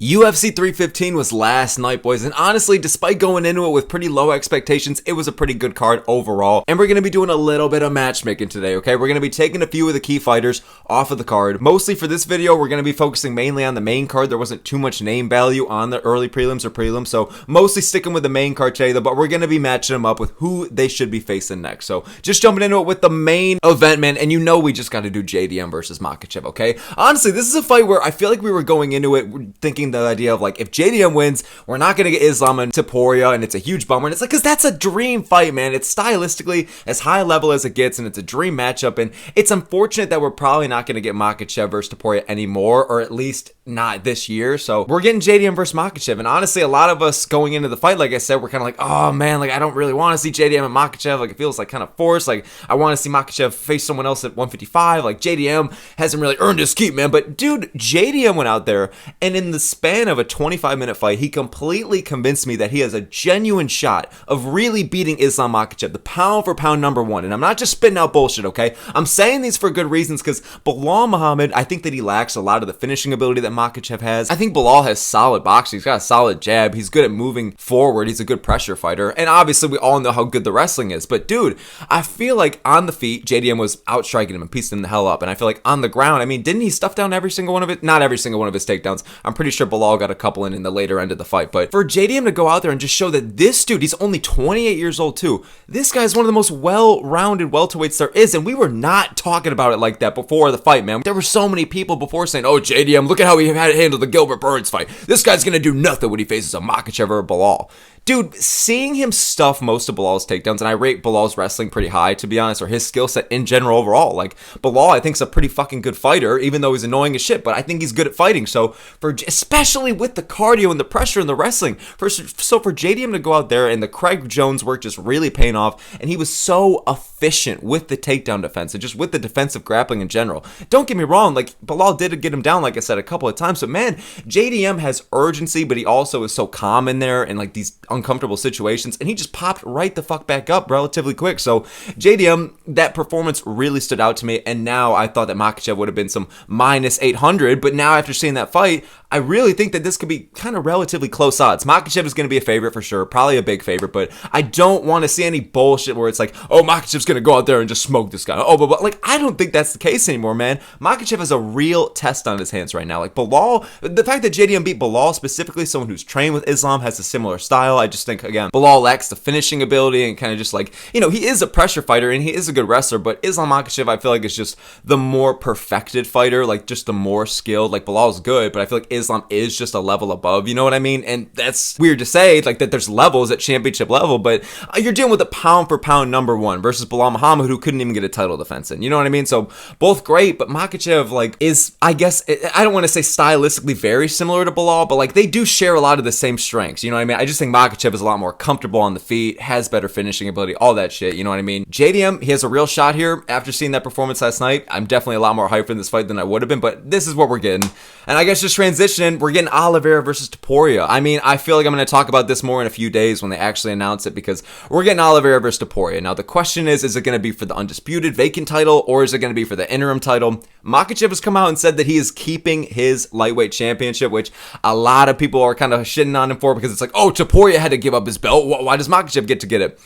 UFC 315 was last night, boys, and honestly, despite going into it with pretty low expectations, it was a pretty good card overall, and we're going to be doing a little bit of matchmaking today, okay? We're going to be taking a few of the key fighters off of the card. Mostly for this video, we're going to be focusing mainly on the main card. There wasn't too much name value on the early prelims or prelims, so mostly sticking with the main card today, though, but we're going to be matching them up with who they should be facing next. So just jumping into it with the main event, man, and you know we just got to do JDM versus Makhachev, okay? Honestly, this is a fight where I feel like we were going into it thinking the idea of like, if JDM wins, we're not going to get Islam and Topuria, and it's a huge bummer. And it's like, because that's a dream fight, man. It's stylistically as high level as it gets, and it's a dream matchup. And it's unfortunate that we're probably not going to get Makhachev versus Topuria anymore, or at least not this year. So we're getting JDM versus Makhachev. And honestly, a lot of us going into the fight, like I said, we're kind of like, oh man, like I don't really want to see JDM and Makhachev. Like it feels like kind of forced. Like I want to see Makhachev face someone else at 155. Like JDM hasn't really earned his keep, man. But dude, JDM went out there, and in the span of a 25-minute fight, he completely convinced me that he has a genuine shot of really beating Islam Makhachev, the pound for pound number one. And I'm not just spitting out bullshit, okay? I'm saying these for good reasons, because Belal Muhammad, I think that he lacks a lot of the finishing ability that Makhachev has. I think Belal has solid boxing. He's got a solid jab. He's good at moving forward. He's a good pressure fighter. And obviously, we all know how good the wrestling is. But dude, I feel like on the feet, JDM was outstriking him and piecing him the hell up. And I feel like on the ground, I mean, didn't he stuff down every single one of it? Not every single one of his takedowns. I'm pretty sure Belal got a couple in the later end of the fight. But for JDM to go out there and just show that this dude, he's only 28 years old too. This guy's one of the most well-rounded welterweights there is. And we were not talking about it like that before the fight, man. There were so many people before saying, oh, JDM, look at how he had to handle the Gilbert Burns fight. This guy's going to do nothing when he faces a Makhachev or a Belal. Dude, seeing him stuff most of Belal's takedowns, and I rate Belal's wrestling pretty high, to be honest, or his skill set in general overall. Like, Belal, I think, is a pretty fucking good fighter, even though he's annoying as shit, but I think he's good at fighting. So, especially with the cardio and the pressure and the wrestling, for JDM to go out there and the Craig Jones work just really paying off, and he was so efficient with the takedown defense and just with the defensive grappling in general. Don't get me wrong, like, Belal did get him down, like I said, a couple of times, but man, JDM has urgency, but he also is so calm in there and like these uncomfortable situations, and he just popped right the fuck back up relatively quick. So JDM, that performance really stood out to me, and now I thought that Makhachev would have been some minus 800, but now after seeing that fight, I really think that this could be kind of relatively close odds. Makhachev is going to be a favorite for sure, probably a big favorite, but I don't want to see any bullshit where it's like, oh, Makhachev's going to go out there and just smoke this guy. Oh, but like, I don't think that's the case anymore, man. Makhachev has a real test on his hands right now. Like Belal, the fact that JDM beat Belal, specifically someone who's trained with Islam, has a similar style, I just think, again, Belal lacks the finishing ability and kind of just like, you know, he is a pressure fighter and he is a good wrestler, but Islam Makhachev, I feel like, is just the more perfected fighter, like just the more skilled. Like Belal's good, but I feel like Islam is just a level above, you know what I mean? And that's weird to say, like that there's levels at championship level, but you're dealing with a pound for pound number one versus Belal Muhammad, who couldn't even get a title defense in, you know what I mean? So both great, but Makhachev like is, I guess, I don't want to say stylistically very similar to Belal, but like they do share a lot of the same strengths, you know what I mean? I just think Makhachev is a lot more comfortable on the feet, has better finishing ability, all that shit, you know what I mean? JDM, he has a real shot here. After seeing that performance last night, I'm definitely a lot more hyped in this fight than I would have been, but this is what we're getting. And I guess just transitioning, we're getting Oliveira versus Topuria. I mean, I feel like I'm going to talk about this more in a few days when they actually announce it, because we're getting Oliveira versus Topuria. Now, the question is it going to be for the undisputed vacant title, or is it going to be for the interim title? Makhachev has come out and said that he is keeping his lightweight championship, which a lot of people are kind of shitting on him for, because it's like, oh, Topuria had to give up his belt. Why does Makhachev get to get it?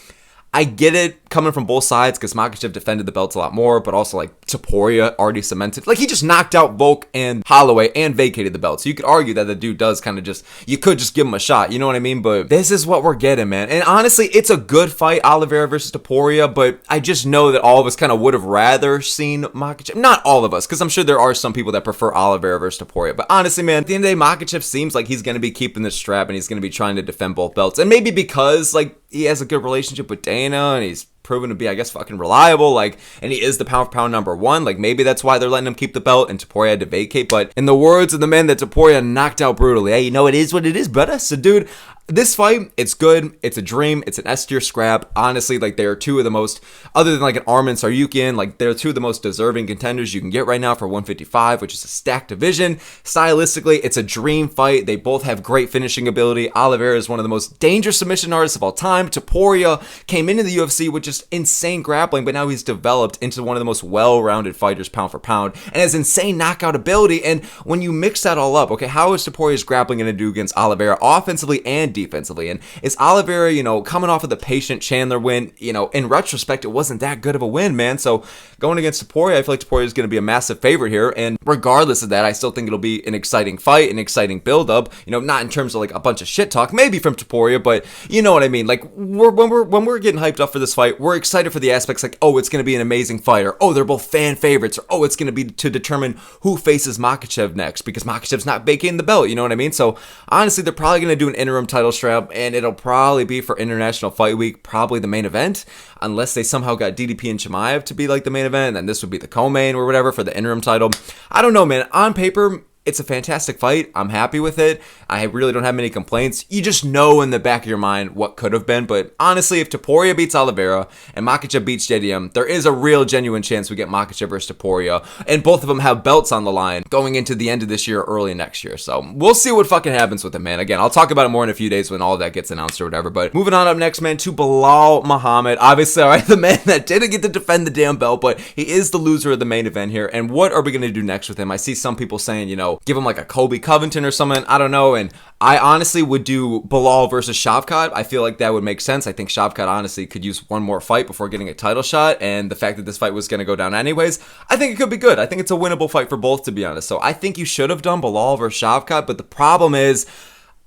I get it coming from both sides, because Makhachev defended the belts a lot more, but also like Topuria already cemented. Like he just knocked out Volk and Holloway and vacated the belt. So you could argue that the dude does kind of just, you could just give him a shot. You know what I mean? But this is what we're getting, man. And honestly, it's a good fight, Oliveira versus Topuria, but I just know that all of us kind of would have rather seen Makhachev. Not all of us, because I'm sure there are some people that prefer Oliveira versus Topuria. But honestly, man, at the end of the day, Makhachev seems like he's going to be keeping this strap and he's going to be trying to defend both belts. And maybe because like he has a good relationship with Dana and he's proven to be, I guess, fucking reliable, like, and he is the pound for pound number one, like, maybe that's why they're letting him keep the belt and Topuria had to vacate. But in the words of the man that Topuria knocked out brutally, hey, you know, it is what it is, brother. So dude, This fight, it's good, it's a dream, it's an S tier scrap. Honestly, like, they are two of the most, other than like an Arman Tsarukyan, like, they're two of the most deserving contenders you can get right now for 155, which is a stacked division. Stylistically, it's a dream fight. They both have great finishing ability. Oliveira is one of the most dangerous submission artists of all time. Topuria came into the UFC with just insane grappling, but now he's developed into one of the most well-rounded fighters pound for pound and has insane knockout ability. And when you mix that all up, okay, how is Topuria's grappling going to do against Oliveira offensively and defensively? And is Oliveira, coming off of the patient Chandler win, in retrospect, it wasn't that good of a win, man. So going against Topuria, I feel like Topuria is going to be a massive favorite here. And regardless of that, I still think it'll be an exciting fight, an exciting build-up, not in terms of like a bunch of shit talk, maybe from Topuria, but you know what I mean? Like, when we're getting hyped up for this fight, we're excited for the aspects like, oh, it's going to be an amazing fight, or oh, they're both fan favorites, or oh, it's going to be to determine who faces Makhachev next, because Makhachev's not vacating the belt, you know what I mean? So honestly, they're probably going to do an interim title strap, and it'll probably be for International Fight Week, probably the main event, unless they somehow got DDP and Chimaev to be like the main event, and then this would be the co-main or whatever for the interim title. I don't know, man. On paper, it's a fantastic fight. I'm happy with it. I really don't have many complaints. You just know in the back of your mind what could have been. But honestly, if Topuria beats Oliveira and Makhachev beats JDM, there is a real genuine chance we get Makhachev versus Topuria. And both of them have belts on the line going into the end of this year or early next year. So we'll see what fucking happens with it, man. Again, I'll talk about it more in a few days when all of that gets announced or whatever. But moving on up next, man, to Belal Muhammad. Obviously, all right, the man that didn't get to defend the damn belt, but he is the loser of the main event here. And what are we going to do next with him? I see some people saying, give him like a Kobe Covington or something. I don't know. And I honestly would do Belal versus Shavkat. I feel like that would make sense. I think Shavkat honestly could use one more fight before getting a title shot. And the fact that this fight was going to go down anyways, I think it could be good. I think it's a winnable fight for both, to be honest. So I think you should have done Belal versus Shavkat. But the problem is,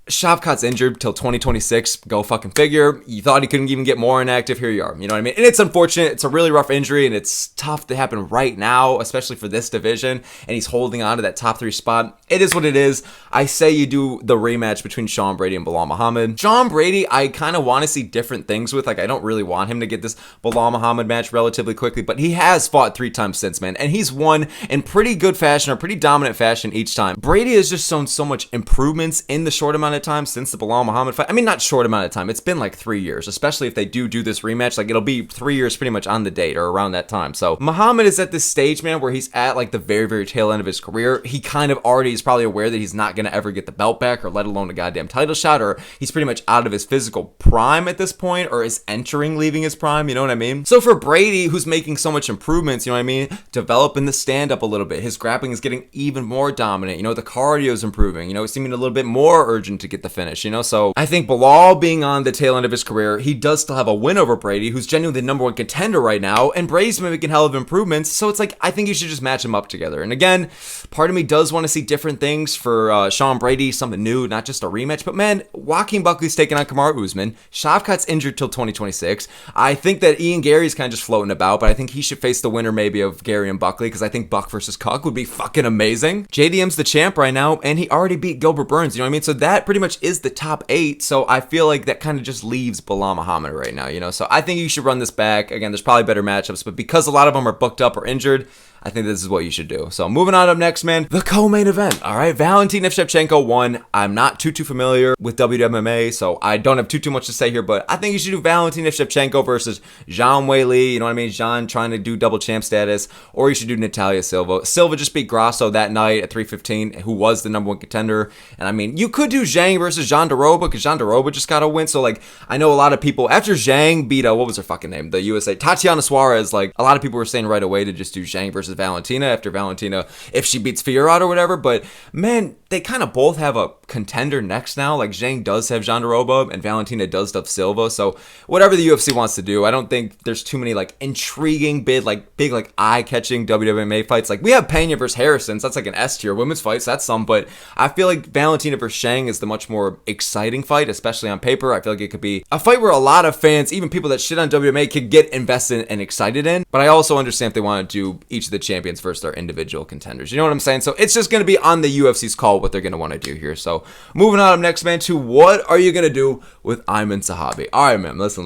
Shavkat's injured till 2026. Go fucking figure. You thought he couldn't even get more inactive. Here you are. You know what I mean? And it's unfortunate. It's a really rough injury, and it's tough to happen right now, especially for this division. And he's holding on to that top 3 spot. It is what it is. I say you do the rematch between Sean Brady and Belal Muhammad. Sean Brady, I kind of want to see different things with. Like, I don't really want him to get this Belal Muhammad match relatively quickly, but he has fought 3 times since, man. And he's won in pretty good fashion, or pretty dominant fashion each time. Brady has just shown so much improvements in the short amount of time since the Belal Muhammad fight. I mean, not short amount of time. It's been like 3 years, especially if they do this rematch. Like, it'll be 3 years pretty much on the date or around that time. So Muhammad is at this stage, man, where he's at like the very, very tail end of his career. He kind of already is probably aware that he's not going to ever get the belt back, or let alone a goddamn title shot, or he's pretty much out of his physical prime at this point, or is leaving his prime, you know what I mean? So for Brady, who's making so much improvements, you know what I mean, developing the stand-up a little bit, his grappling is getting even more dominant, the cardio is improving, seeming a little bit more urgent to get the finish, so I think Belal being on the tail end of his career, he does still have a win over Brady, who's genuinely the number 1 contender right now, and Brady's been making hell of improvements, so it's like, I think you should just match them up together. And again, part of me does want to see different things for Sean Brady, something new, not just a rematch, but man, Joaquin Buckley's taking on Kamaru Usman, Shavkat's injured till 2026, I think that Ian Gary's kind of just floating about, but I think he should face the winner maybe of Gary and Buckley, because I think Buck versus Cuck would be fucking amazing. JDM's the champ right now, and he already beat Gilbert Burns, you know what I mean? So that pretty much is the top 8, so I feel like that kind of just leaves Belal Muhammad right now, so I think you should run this back. Again, there's probably better matchups, but because a lot of them are booked up or injured, I think this is what you should do. So moving on up next, man, the co-main event. All right, Valentina Shevchenko won. I'm not too familiar with WWMA, so I don't have too much to say here, but I think you should do Valentina Shevchenko versus Zhang Weili, you know what I mean? Zhang trying to do double champ status, or you should do Natalia Silva. Silva just beat Grasso that night at 315, who was the number 1 contender. And I mean, you could do Zhang versus Jean Daroba, because Jean Daroba just got a win. So like, I know a lot of people, after Zhang beat, what was her fucking name? The USA, Tatiana Suarez, like a lot of people were saying right away to just do Zhang versus Valentina after Valentina, if she beats Fiorot or whatever. But man, they kind of both have a contender next now. Like, Zhang does have Jean Daroba and Valentina does have Silva. So whatever the UFC wants to do, I don't think there's too many like intriguing big like eye-catching WWMA fights. Like, we have Pena versus Harrison, so that's like an S tier women's fight, so that's some. But I feel like Valentina versus Zhang is the much more exciting fight, especially on paper. I feel like it could be a fight where a lot of fans, even people that shit on WMA, could get invested and excited in. But I also understand if they want to do each of the champions versus their individual contenders. You know what I'm saying? So it's just going to be on the UFC's call know what they're going to want to do here. So moving on up next, man, to what are you going to do with Ayman Zahabi? All right, man, listen.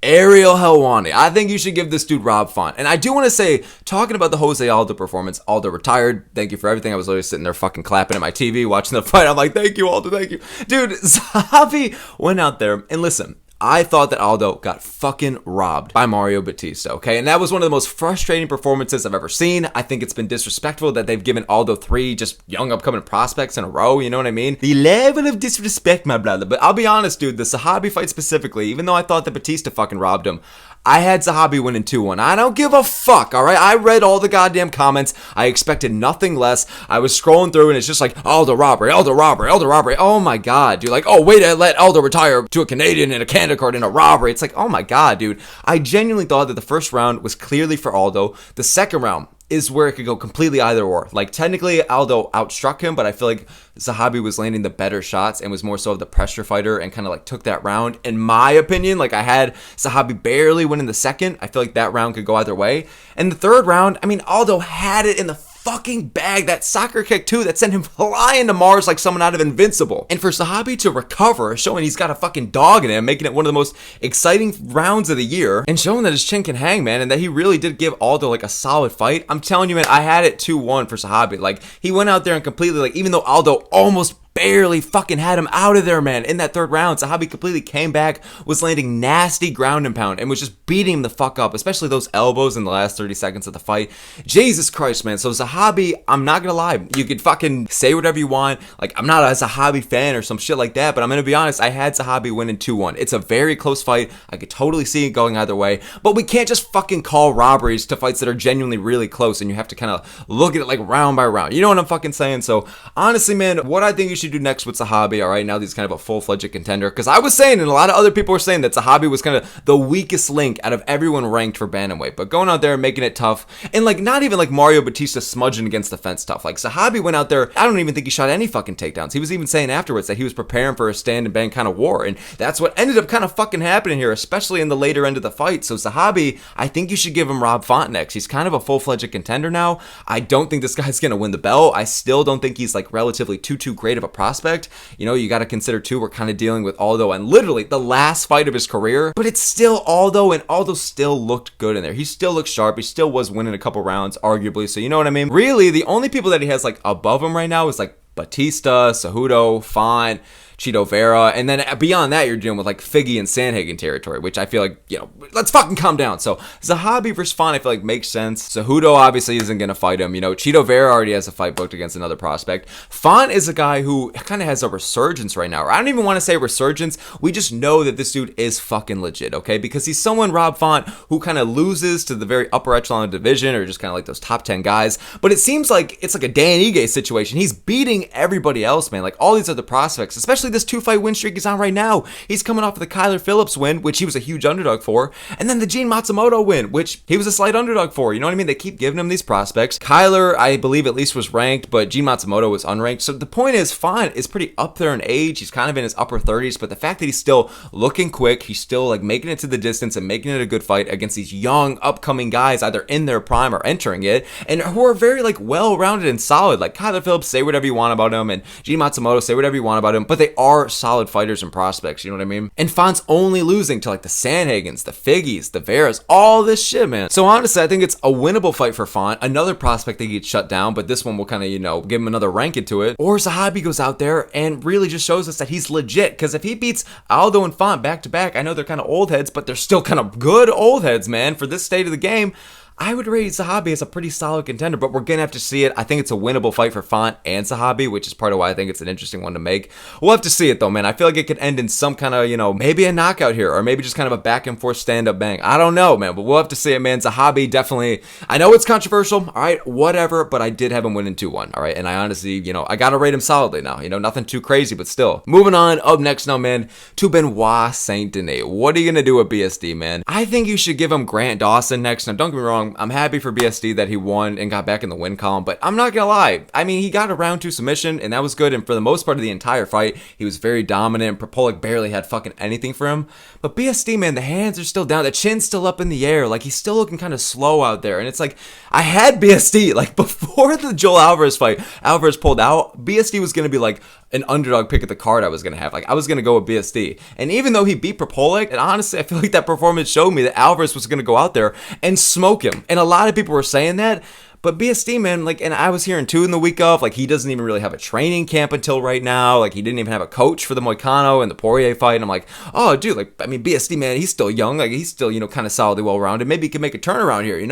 Ariel Helwani. I think you should give this dude Rob Font. And I do want to say, talking about the Jose Aldo performance, Aldo retired. Thank you for everything. I was literally sitting there fucking clapping at my TV, watching the fight. I'm like, thank you, Aldo, thank you. Dude, Zahabi went out there, and listen, I thought that Aldo got fucking robbed by Mario Batista, okay? And that was one of the most frustrating performances I've ever seen. I think it's been disrespectful that they've given Aldo 3 just young upcoming prospects in a row, you know what I mean? The level of disrespect, my brother. But I'll be honest, dude, the Zahabi fight specifically, even though I thought that Batista fucking robbed him, I had Zahabi winning 2-1. I don't give a fuck, all right? I read all the goddamn comments. I expected nothing less. I was scrolling through, and it's just like, Aldo robbery. Oh, my God, dude. Like, oh, wait, I let Aldo retire to a Canadian and a Canada card in a robbery. It's like, oh, my God, dude. I genuinely thought that the first round was clearly for Aldo. The second round is where it could go completely either or. Like, technically, Aldo outstruck him, but I feel like Zahabi was landing the better shots and was more so of the pressure fighter and kind of like took that round. In my opinion, like, I had Zahabi barely winning the second. I feel like that round could go either way. And the third round, I mean, Aldo had it in the fucking bag. That soccer kick too that sent him flying to Mars like someone out of Invincible. And for Zahabi to recover, showing he's got a fucking dog in him, making it one of the most exciting rounds of the year, and showing that his chin can hang, man, and that he really did give Aldo like a solid fight. I'm telling you, man, I had it 2-1 for Zahabi. Like, he went out there and completely, like, even though Aldo almost barely fucking had him out of there, man. In that third round, Zahabi completely came back, was landing nasty ground and pound, and was just beating him the fuck up, especially those elbows in the last 30 seconds of the fight. Jesus Christ, man. So Zahabi, I'm not gonna lie, you could fucking say whatever you want. Like, I'm not a Zahabi fan or some shit like that, but I'm gonna be honest, I had Zahabi winning 2-1. It's a very close fight. I could totally see it going either way, but we can't just fucking call robberies to fights that are genuinely really close, and you have to kind of look at it like round by round. You know what I'm fucking saying? So honestly, man, what I think you should do next with Zahabi, all right, now that he's kind of a full-fledged contender, because I was saying, and a lot of other people were saying, that Zahabi was kind of the weakest link out of everyone ranked for bantamweight, but going out there and making it tough, and like not even like Mario Batista smudging against the fence tough. Like, Zahabi went out there, I don't even think he shot any fucking takedowns. He was even saying afterwards that he was preparing for a stand and bang kind of war, and that's what ended up kind of fucking happening here, especially in the later end of the fight. So Zahabi, I think you should give him Rob Font next. He's kind of a full-fledged contender now. I don't think this guy's gonna win the belt. I still don't think he's like relatively too great of a prospect. You know, you got to consider too, we're kind of dealing with Aldo and literally the last fight of his career, but it's still Aldo, and Aldo still looked good in there. He still looked sharp. He still was winning a couple rounds, arguably. So you know what I mean? Really, the only people that he has like above him right now is like Batista, Cejudo, Font, Chito Vera, and then beyond that, you're dealing with like Figgy and Sandhagen territory, which I feel like, you know, let's fucking calm down. So Zahabi versus Font, I feel like makes sense. Cejudo obviously isn't going to fight him. You know, Chito Vera already has a fight booked against another prospect. Font is a guy who kind of has a resurgence right now. Or I don't even want to say resurgence. We just know that this dude is fucking legit, okay? Because he's someone, Rob Font, who kind of loses to the very upper echelon of the division, or just kind of like those top 10 guys. But it seems like it's like a Dan Ige situation. He's beating everybody else, man. Like all these other prospects, especially this 2-fight win streak he's on right now. He's coming off of the Kyler Phillips win, which he was a huge underdog for, and then the Gene Matsumoto win, which he was a slight underdog for. You know what I mean? They keep giving him these prospects. Kyler, I believe, at least was ranked, but Gene Matsumoto was unranked. So the point is, Font is pretty up there in age. He's kind of in his upper 30s, but the fact that he's still looking quick, he's still like making it to the distance and making it a good fight against these young upcoming guys, either in their prime or entering it, and who are very like well-rounded and solid. Like Kyler Phillips, say whatever you want about him, and Gene Matsumoto, say whatever you want about him, but they are solid fighters and prospects, you know what I mean? And Font's only losing to like the Sandhagens, the Figgies, the Veras, all this shit, man. So honestly, I think it's a winnable fight for Font. Another prospect that gets shut down, but this one will kind of, you know, give him another rank into it. Or Zahabi goes out there and really just shows us that he's legit, because if he beats Aldo and Font back to back, I know they're kind of old heads, but they're still kind of good old heads, man, for this state of the game. I would rate Zahabi as a pretty solid contender, but we're going to have to see it. I think it's a winnable fight for Font and Zahabi, which is part of why I think it's an interesting one to make. We'll have to see it, though, man. I feel like it could end in some kind of, you know, maybe a knockout here, or maybe just kind of a back-and-forth stand-up bang. I don't know, man, but we'll have to see it, man. Zahabi definitely, I know it's controversial, all right, whatever, but I did have him winning 2-1, all right? And I honestly, you know, I got to rate him solidly now. You know, nothing too crazy, but still. Moving on, up next now, man, to Benoit Saint Denis. What are you going to do with BSD, man? I think you should give him Grant Dawson next. Now, don't get me wrong, wrong. I'm happy for BSD that he won and got back in the win column, but I'm not gonna lie. I mean, he got a round 2 submission, and that was good, and for the most part of the entire fight, he was very dominant. Propolek barely had fucking anything for him. But BSD, man, the hands are still down, the chin's still up in the air, like he's still looking kind of slow out there, and it's like, I had BSD, like before the Joel Alvarez fight, Alvarez pulled out, BSD was gonna be like an underdog pick at the card I was gonna have. Like I was gonna go with BSD, and even though he beat Propolek, and honestly I feel like that performance showed me that Alvarez was gonna go out there and smoke him, and a lot of people were saying that. But BSD, man, like, and I was hearing too in the week of, like, he doesn't even really have a training camp until right now. Like, he didn't even have a coach for the Moicano and the Poirier fight. And I'm like, oh, dude, like, I mean, BSD, man, he's still young. Like, he's still, kind of solidly well-rounded. Maybe he can make a turnaround here,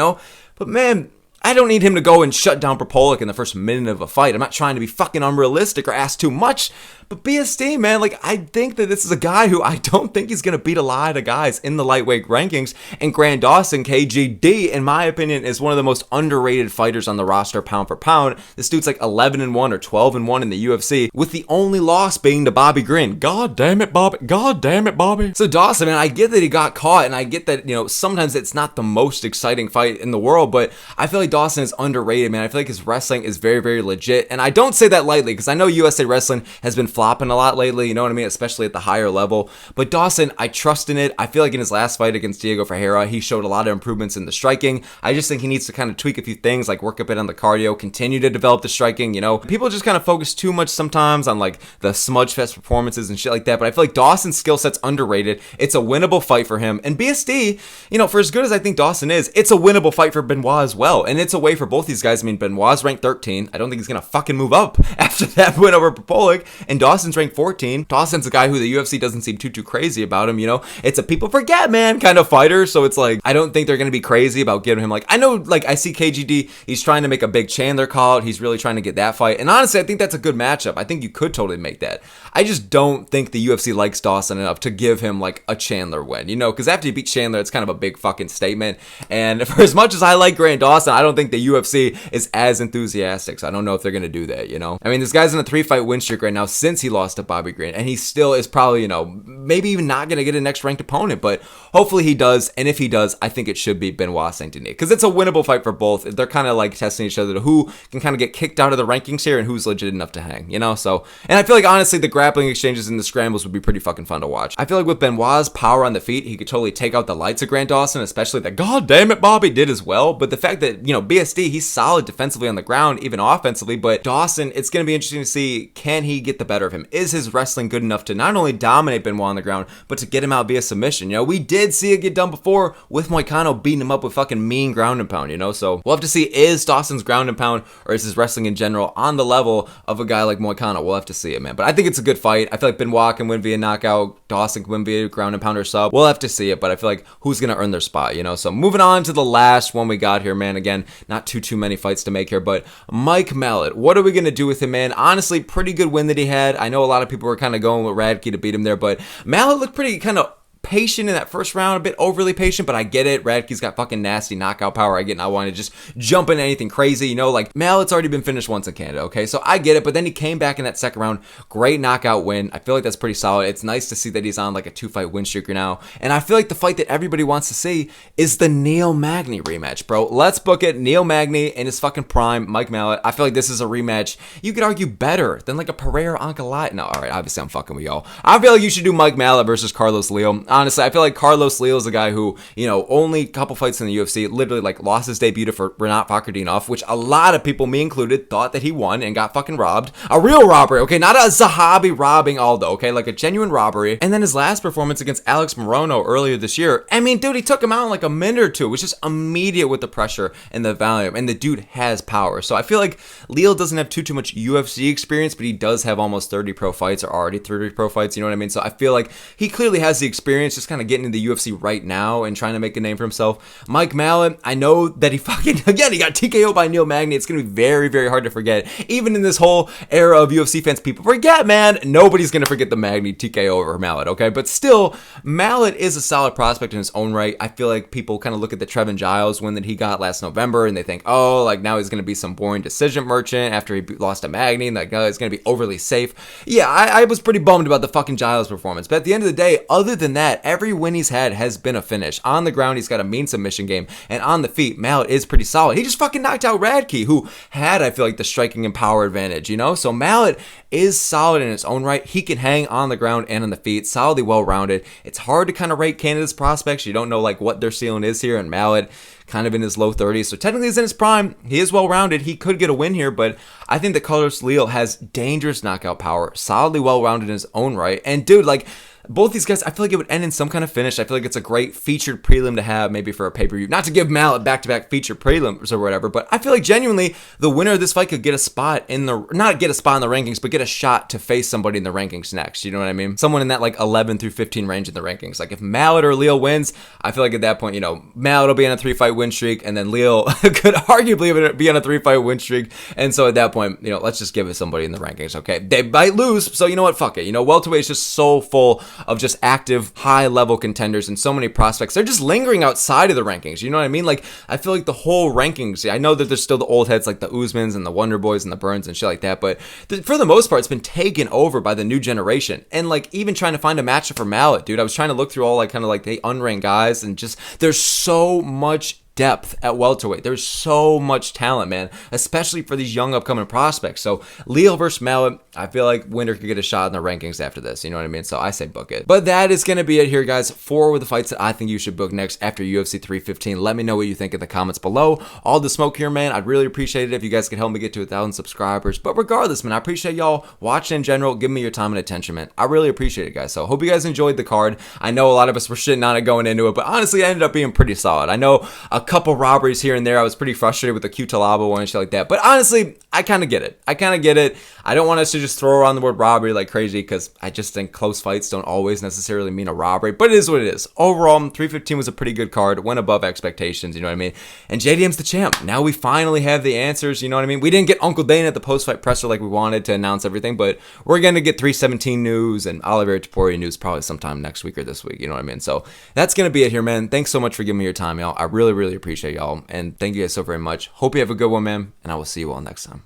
But, man, I don't need him to go and shut down Propolek in the first minute of a fight. I'm not trying to be fucking unrealistic or ask too much. But BSD, man, like, I think that this is a guy who I don't think he's going to beat a lot of guys in the lightweight rankings. And Grant Dawson, KGD, in my opinion, is one of the most underrated fighters on the roster pound for pound. This dude's like 11-1 or 12-1 in the UFC, with the only loss being to Bobby Green. God damn it, Bobby. God damn it, Bobby. So Dawson, man, I get that he got caught, and I get that, sometimes it's not the most exciting fight in the world, but I feel like Dawson is underrated, man. I feel like his wrestling is very, very legit. And I don't say that lightly, because I know USA Wrestling has been flopping a lot lately, you know what I mean? Especially at the higher level. But Dawson, I trust in it. I feel like in his last fight against Diego Ferreira, he showed a lot of improvements in the striking. I just think he needs to kind of tweak a few things, like work a bit on the cardio, continue to develop the striking, People just kind of focus too much sometimes on like the smudge fest performances and shit like that. But I feel like Dawson's skill set's underrated. It's a winnable fight for him. And BSD, for as good as I think Dawson is, it's a winnable fight for Benoit as well. And it's a way for both these guys. I mean, Benoit's ranked 13. I don't think he's going to fucking move up after that win over Propolek. And Dawson's ranked 14. Dawson's a guy who the UFC doesn't seem too crazy about him, It's a people forget, man, kind of fighter. So it's like, I don't think they're going to be crazy about giving him, like, I know, like, I see KGD, he's trying to make a big Chandler call out. He's really trying to get that fight. And honestly, I think that's a good matchup. I think you could totally make that. I just don't think the UFC likes Dawson enough to give him, like, a Chandler win, because after you beat Chandler, it's kind of a big fucking statement. And for as much as I like Grant Dawson, I don't think the UFC is as enthusiastic. So I don't know if they're going to do that, I mean, this guy's in a 3-fight win streak right now since he lost to Bobby Green. And he still is probably, maybe even not going to get a next ranked opponent. But hopefully he does. And if he does, I think it should be Benoit Saint Denis. Because it's a winnable fight for both. They're kind of like testing each other to who can kind of get kicked out of the rankings here and who's legit enough to hang, So, and I feel like honestly the grappling exchanges and the scrambles would be pretty fucking fun to watch. I feel like with Benoit's power on the feet, he could totally take out the lights of Grant Dawson, especially that God damn it Bobby did as well. But the fact that, BSD, he's solid defensively on the ground, even offensively. But Dawson, it's going to be interesting to see, can he get the better of him? Is his wrestling good enough to not only dominate Benoit on the ground, but to get him out via submission? We did see it get done before with Moicano beating him up with fucking mean ground and pound, So we'll have to see, is Dawson's ground and pound or is his wrestling in general on the level of a guy like Moicano? We'll have to see it, man. But I think it's a good fight. I feel like Benoit can win via knockout. Dawson can win via ground and pound or sub. We'll have to see it, but I feel like who's going to earn their spot, So moving on to the last one we got here, man. Again, not too many fights to make here, but Mike Malott. What are we going to do with him, man? Honestly, pretty good win that he had. I know a lot of people were kind of going with Radke to beat him there, but Malott looked pretty kind of patient in that first round, a bit overly patient, but I get it. Radke's got fucking nasty knockout power. I get it. I want to just jump into anything crazy, like Mallott's already been finished once in Canada, okay? So I get it, but then he came back in that second round. Great knockout win. I feel like that's pretty solid. It's nice to see that he's on like a 2-fight win streak right now. And I feel like the fight that everybody wants to see is the Neil Magny rematch, bro. Let's book it. Neil Magny in his fucking prime, Mike Malott. I feel like this is a rematch you could argue better than like a Pereira Ankalaev. No, all right, obviously I'm fucking with y'all. I feel like you should do Mike Malott versus Carlos Leo. Honestly, I feel like Carlos Leo is a guy who, only a couple fights in the UFC, literally like lost his debut to Renat Fakhretdinov, which a lot of people, me included, thought that he won and got fucking robbed. A real robbery, okay? Not a Zahabi robbing Aldo, okay? Like a genuine robbery. And then his last performance against Alex Morono earlier this year, I mean, dude, he took him out in like a minute or two. It was just immediate with the pressure and the volume, and the dude has power. So I feel like Leo doesn't have too much UFC experience, but he does have almost 30 pro fights, or already 30 pro fights, you know what I mean? So I feel like he clearly has the experience, just kind of getting into the UFC right now and trying to make a name for himself. Mike Malott, I know that he fucking, again, he got TKO by Neil Magny. It's going to be very, very hard to forget. Even in this whole era of UFC fans, people forget, man. Nobody's going to forget the Magny TKO over Malott, okay? But still, Malott is a solid prospect in his own right. I feel like people kind of look at the Trevin Giles win that he got last November and they think, oh, like now he's going to be some boring decision merchant after he lost to Magny, and that guy is going to be overly safe. Yeah, I was pretty bummed about the fucking Giles performance. But at the end of the day, other than that, that, every win he's had has been a finish. On the ground, he's got a mean submission game, and on the feet, Malott is pretty solid. He just fucking knocked out Radke, who had, I feel like, the striking and power advantage, you know? So Malott is solid in his own right. He can hang on the ground and on the feet, solidly well-rounded. It's hard to kind of rate candidates' prospects. You don't know like what their ceiling is here, and Malott kind of in his low 30s. So technically he's in his prime. He is well-rounded. He could get a win here, but I think that Carlos Leal has dangerous knockout power, solidly well-rounded in his own right. And dude, like, both these guys, I feel like it would end in some kind of finish. I feel like it's a great featured prelim to have maybe for a pay-per-view. Not to give Malott back-to-back featured prelims or whatever, but I feel like genuinely the winner of this fight could get a spot in the, not get a spot in the rankings, but get a shot to face somebody in the rankings next. You know what I mean? Someone in that like 11 through 15 range in the rankings. Like if Malott or Leal wins, I feel like at that point, you know, Malott will be on a 3-fight win streak, and then Leal could arguably be on a 3-fight win streak. And so at that point, you know, let's just give it somebody in the rankings, okay? They might lose, so you know what? Fuck it. You know, welterweight is just so full of just active, high-level contenders and so many prospects. They're just lingering outside of the rankings. You know what I mean? Like, I feel like the whole rankings, I know that there's still the old heads like the Usmans and the Wonder Boys and the Burns and shit like that, but for the most part, it's been taken over by the new generation. And, like, even trying to find a matchup for Malott, dude, I was trying to look through all, like, kind of like the unranked guys, and just, there's so much depth at welterweight. There's so much talent, man, especially for these young upcoming prospects. So Leal versus Malott, I feel like winner could get a shot in the rankings after this. You know what I mean? So I say book it. But that is going to be it here, guys. 4 of the fights that I think you should book next after UFC 315. Let me know what you think in the comments below. All the smoke here, man. I'd really appreciate it if you guys could help me get to 1,000 subscribers. But regardless, man, I appreciate y'all watching in general. Give me your time and attention, man. I really appreciate it, guys. So hope you guys enjoyed the card. I know a lot of us were shitting on it going into it, but honestly, it ended up being pretty solid. I know a couple robberies here and there. I was pretty frustrated with the Q-Talaba one and shit like that. But honestly, I kind of get it. I don't want us to just throw around the word robbery like crazy, because I just think close fights don't always necessarily mean a robbery. But it is what it is. Overall, 315 was a pretty good card. Went above expectations, you know what I mean? And JDM's the champ. Now we finally have the answers, you know what I mean? We didn't get Uncle Dana at the post-fight presser like we wanted to announce everything, but we're going to get 317 news and Oliveira Topuria news probably sometime next week or this week, you know what I mean? So that's going to be it here, man. Thanks so much for giving me your time, y'all. I really, really appreciate y'all. And thank you guys so very much. Hope you have a good one, man. And I will see you all next time.